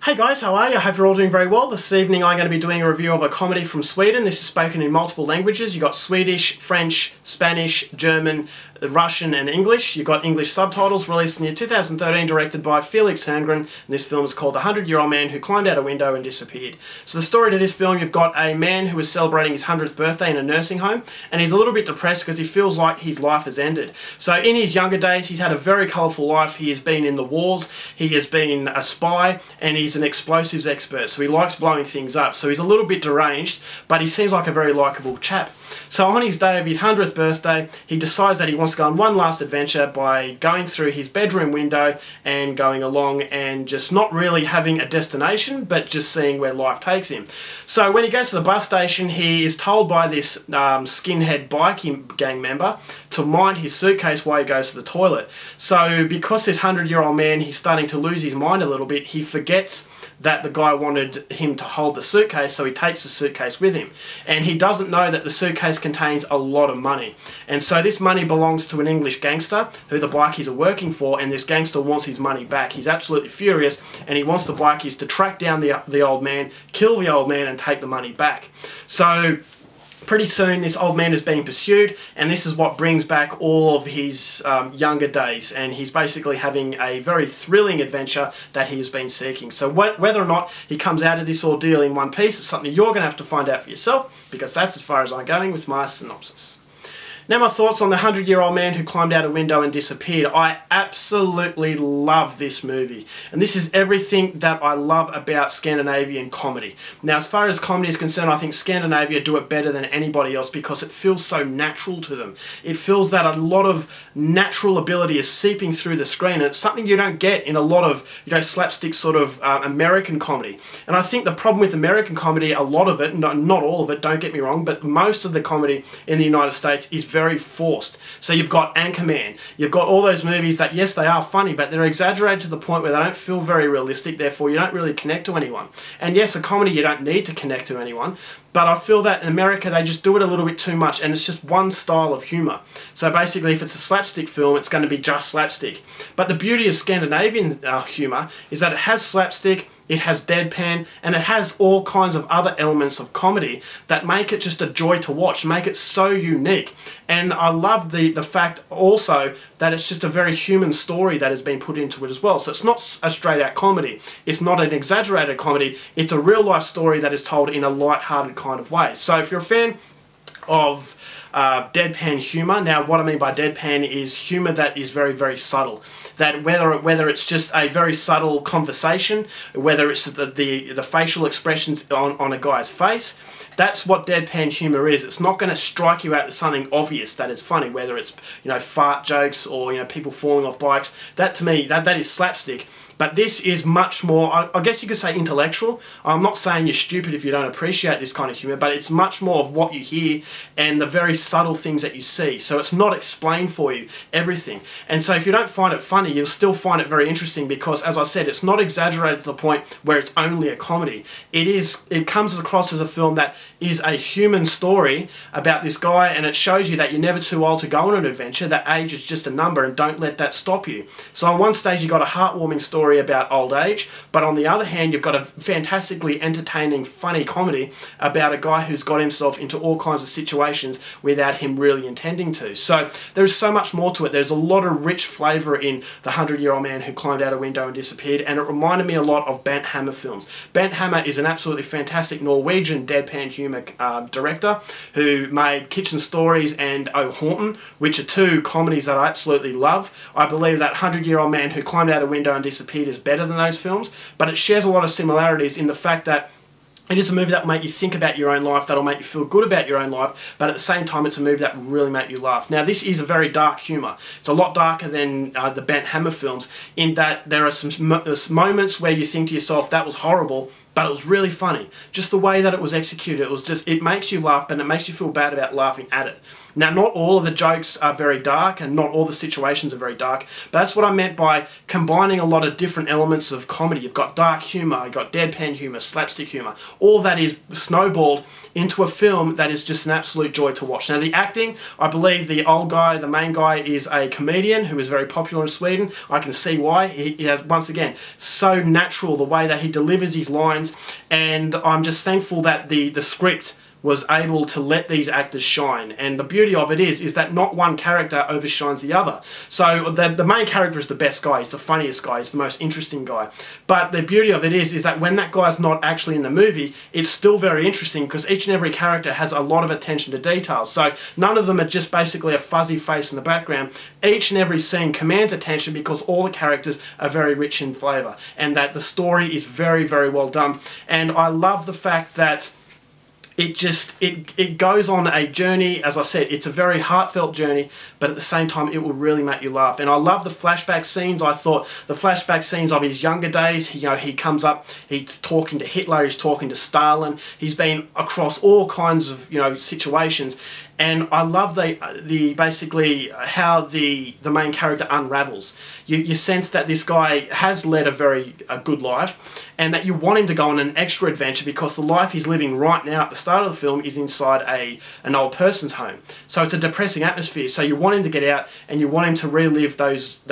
Hey guys, how are you? I hope you're all doing very well. This evening I'm going to be doing a review of a comedy from Sweden. This is spoken in multiple languages. You've got Swedish, French, Spanish, German, Russian and English. You've got English subtitles, released in the year 2013, directed by Felix Herngren. And this film is called The 100-Year-Old Man Who Climbed Out a Window and Disappeared. So the story to this film, you've got a man who is celebrating his 100th birthday in a nursing home, and he's a little bit depressed because he feels like his life has ended. So in his younger days, he's had a very colourful life. He has been in the wars, he has been a spy, and he's an explosives expert, so he likes blowing things up. So he's a little bit deranged, but he seems like a very likeable chap. So on his day of his 100th birthday, he decides that he wants to go on one last adventure by going through his bedroom window and going along and just not really having a destination, but just seeing where life takes him. So when he goes to the bus station, he is told by this skinhead biking gang member to mind his suitcase while he goes to the toilet. So because this 100-year-old man, he's starting to lose his mind a little bit, he forgets that the guy wanted him to hold the suitcase, so he takes the suitcase with him. And he doesn't know that the suitcase contains a lot of money. And so this money belongs to an English gangster who the bikies are working for, and this gangster wants his money back. He's absolutely furious, and he wants the bikies to track down the old man, kill the old man, and take the money back. So pretty soon this old man is being pursued, and this is what brings back all of his younger days, and he's basically having a very thrilling adventure that he has been seeking. So whether or not he comes out of this ordeal in one piece is something you're going to have to find out for yourself, because that's as far as I'm going with my synopsis. Now my thoughts on The 100-Year-Old Man Who Climbed Out a Window and Disappeared. I absolutely love this movie. And this is everything that I love about Scandinavian comedy. Now as far as comedy is concerned, I think Scandinavia do it better than anybody else because it feels so natural to them. It feels that a lot of natural ability is seeping through the screen, and it's something you don't get in a lot of, slapstick sort of American comedy. And I think the problem with American comedy, a lot of it, not all of it, don't get me wrong, but most of the comedy in the United States is very forced. So you've got Anchorman, you've got all those movies that, yes, they are funny, but they're exaggerated to the point where they don't feel very realistic, therefore you don't really connect to anyone. And yes, a comedy, you don't need to connect to anyone, but I feel that in America they just do it a little bit too much, and it's just one style of humour. So basically if it's a slapstick film, it's going to be just slapstick. But the beauty of Scandinavian humour is that it has slapstick, it has deadpan, and it has all kinds of other elements of comedy that make it just a joy to watch, make it so unique. And I love the fact also that it's just a very human story that has been put into it as well. So it's not a straight out comedy, it's not an exaggerated comedy, it's a real life story that is told in a light-hearted kind of way. So if you're a fan of deadpan humour. Now what I mean by deadpan is humour that is very, very subtle. That whether it's just a very subtle conversation, whether it's the facial expressions on a guy's face, that's what deadpan humour is. It's not going to strike you out as something obvious that is funny, whether it's fart jokes or people falling off bikes. That to me, that is slapstick. But this is much more, I guess you could say, intellectual. I'm not saying you're stupid if you don't appreciate this kind of humour, but it's much more of what you hear and the very subtle things that you see. So it's not explained for you, everything. And so if you don't find it funny, you'll still find it very interesting because, as I said, it's not exaggerated to the point where it's only a comedy. It comes across as a film that is a human story about this guy, and it shows you that you're never too old to go on an adventure, that age is just a number, and don't let that stop you. So on one stage you've got a heartwarming story about old age, but on the other hand you've got a fantastically entertaining, funny comedy about a guy who's got himself into all kinds of situations without him really intending to. So there's so much more to it. There's a lot of rich flavour in The 100-Year-Old Man Who Climbed Out a Window and Disappeared, and it reminded me a lot of Bent Hamer films. Bent Hamer is an absolutely fantastic Norwegian deadpan humour director who made Kitchen Stories and O'Horton, which are two comedies that I absolutely love. I believe that 100-Year-Old Man Who Climbed Out a Window and Disappeared is better than those films, but it shares a lot of similarities in the fact that it is a movie that will make you think about your own life, that will make you feel good about your own life, but at the same time it's a movie that will really make you laugh. Now this is a very dark humour. It's a lot darker than the Bent Hamer films in that there are some moments where you think to yourself, that was horrible, but it was really funny. Just the way that it was executed, it was just, it makes you laugh, but it makes you feel bad about laughing at it. Now, not all of the jokes are very dark, and not all the situations are very dark, but that's what I meant by combining a lot of different elements of comedy. You've got dark humour, you've got deadpan humour, slapstick humour. All that is snowballed into a film that is just an absolute joy to watch. Now, the acting, I believe the old guy, the main guy, is a comedian who is very popular in Sweden. I can see why. He has, once again, so natural the way that he delivers his lines, and I'm just thankful that the script was able to let these actors shine. And the beauty of it is that not one character overshines the other. So the main character is the best guy, he's the funniest guy, he's the most interesting guy. But the beauty of it is that when that guy's not actually in the movie, it's still very interesting because each and every character has a lot of attention to details. So none of them are just basically a fuzzy face in the background. Each and every scene commands attention because all the characters are very rich in flavour, and that the story is very, very well done. And I love the fact that it goes on a journey. As I said, it's a very heartfelt journey, but at the same time it will really make you laugh. And I love the flashback scenes. I thought the flashback scenes of his younger days, he comes up, he's talking to Hitler, he's talking to Stalin, he's been across all kinds of situations. And I love basically how the main character unravels. You sense that this guy has led a good life, and that you want him to go on an extra adventure because the life he's living right now at the start of the film is inside an old person's home. So it's a depressing atmosphere. So you want him to get out, and you want him to relive those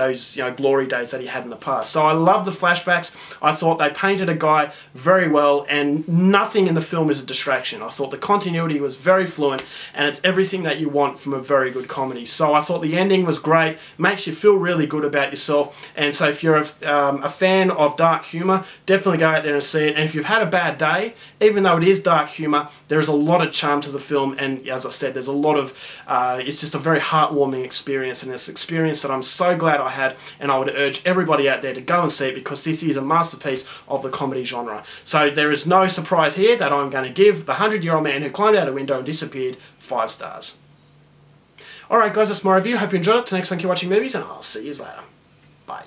glory days that he had in the past. So I love the flashbacks. I thought they painted a guy very well, and nothing in the film is a distraction. I thought the continuity was very fluent, and it's everything that you want from a very good comedy. So I thought the ending was great, makes you feel really good about yourself. And so if you're a fan of dark humour, definitely go out there and see it. And if you've had a bad day, even though it is dark humour, there is a lot of charm to the film. And as I said, there's a lot of, it's just a very heartwarming experience, and it's an experience that I'm so glad I had, and I would urge everybody out there to go and see it because this is a masterpiece of the comedy genre. So there is no surprise here that I'm going to give The 100-Year-Old Man Who Climbed Out a Window and Disappeared 5 stars. Alright guys, that's my review. Hope you enjoyed it. Till next time, keep watching movies, and I'll see you later. Bye.